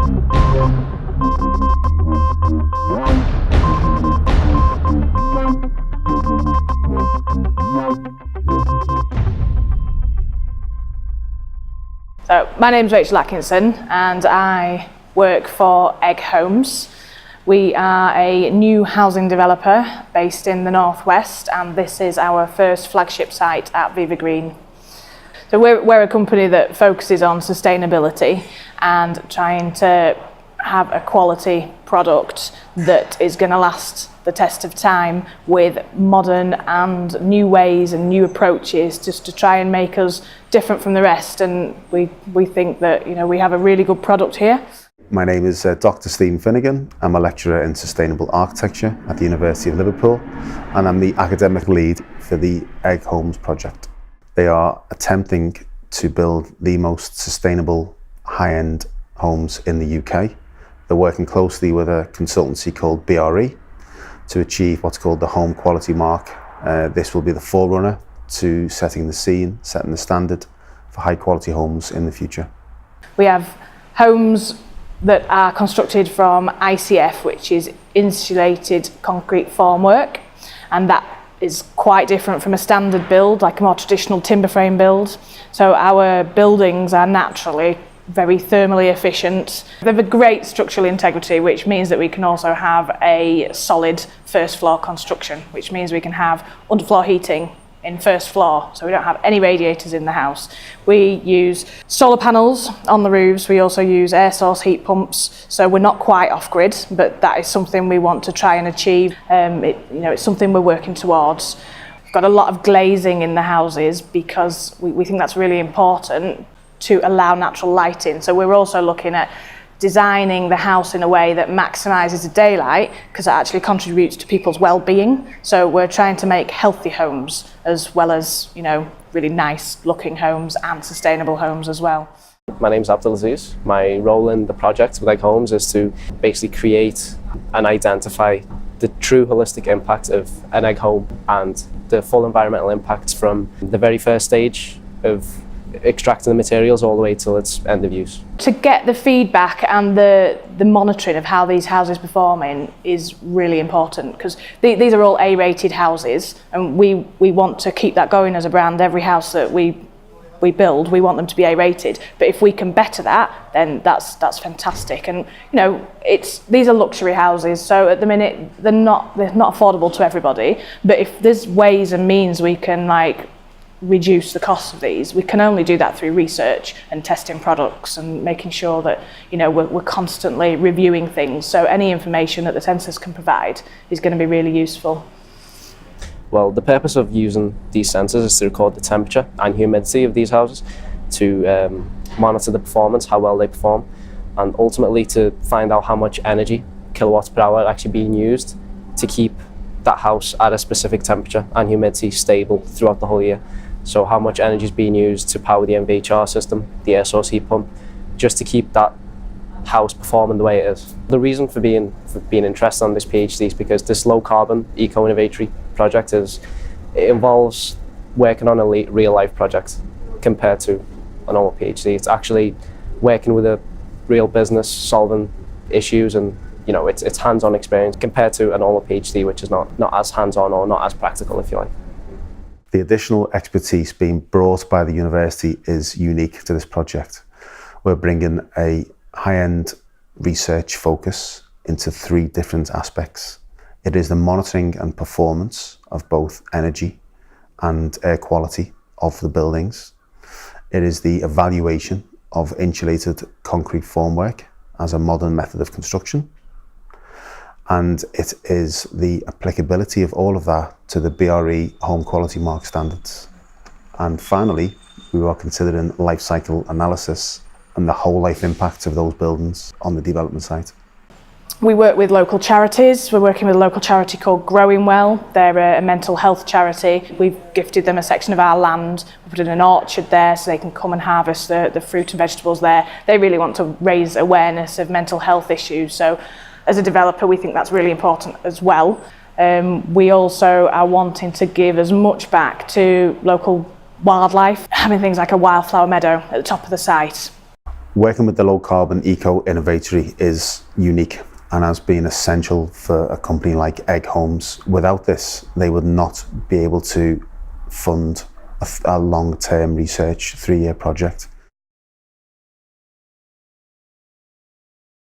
So my name's Rachel Atkinson and I work for Egg Homes. We are a new housing developer based in the northwest, and this is our first flagship site at Viver Green. So we're a company that focuses on sustainability and trying to have a quality product that is going to last the test of time with modern and new ways and new approaches, just to try and make us different from the rest. And we think that, you know, we have a really good product here. My name is Dr. Stephen Finnegan. I'm a lecturer in sustainable architecture at the University of Liverpool, and I'm the academic lead for the Egg Homes project. They are attempting to build the most sustainable high-end homes in the UK. They're working closely with a consultancy called BRE to achieve what's called the home quality mark. This will be the forerunner to setting the scene, setting the standard for high quality homes in the future. We have homes that are constructed from ICF, which is insulated concrete formwork, and that is quite different from a standard build, like a more traditional timber frame build. So our buildings are naturally very thermally efficient. They have a great structural integrity, which means that we can also have a solid first floor construction, which means we can have underfloor heating in first floor, so we don't have any radiators in the house. We use solar panels on the roofs. We also use air source heat pumps, so we're not quite off grid, but that is something we want to try and achieve. It's something we're working towards. We've got a lot of glazing in the houses because we think that's really important to allow natural light in. So we're also looking at designing the house in a way that maximises the daylight, because it actually contributes to people's well-being. So we're trying to make healthy homes as well as, you know, really nice looking homes and sustainable homes as well. My name's Abdulaziz. My role in the project with Egg Homes is to basically create and identify the true holistic impact of an egg home and the full environmental impacts from the very first stage of extracting the materials all the way till its end of use. To get the feedback and the monitoring of how these houses performing is really important, because these are all A-rated houses, and we want to keep that going as a brand. Every house that we build, we want them to be A-rated, but if we can better that, then that's fantastic. And you know, these are luxury houses, so at the minute they're not affordable to everybody, but if there's ways and means we can reduce the cost of these, we can only do that through research and testing products and making sure that, you know, we're constantly reviewing things. So any information that the sensors can provide is going to be really useful. Well, the purpose of using these sensors is to record the temperature and humidity of these houses, to monitor the performance, how well they perform, and ultimately to find out how much energy, kilowatts per hour, actually being used to keep that house at a specific temperature and humidity stable throughout the whole year. So how much energy is being used to power the MVHR system, the air source heat pump, just to keep that house performing the way it is. The reason for being interested in this PhD is because this Low Carbon Eco-Innovatory project involves working on a real life project compared to a normal PhD. It's actually working with a real business, solving issues, and you know, it's hands-on experience compared to a normal PhD, which is not as hands-on or not as practical, if you like. The additional expertise being brought by the university is unique to this project. We're bringing a high-end research focus into three different aspects. It is the monitoring and performance of both energy and air quality of the buildings. It is the evaluation of insulated concrete formwork as a modern method of construction. And it is the applicability of all of that to the BRE home quality mark standards. And finally, we are considering life cycle analysis and the whole life impact of those buildings on the development site. We work with local charities. We're working with a local charity called Growing Well. They're a mental health charity. We've gifted them a section of our land. We put in an orchard there so they can come and harvest the fruit and vegetables there. They really want to raise awareness of mental health issues. So as a developer, we think that's really important as well. We also are wanting to give as much back to local wildlife, having things like a wildflower meadow at the top of the site. Working with the Low Carbon Eco-Innovatory is unique and has been essential for a company like Egg Homes. Without this, they would not be able to fund a long-term research 3-year project.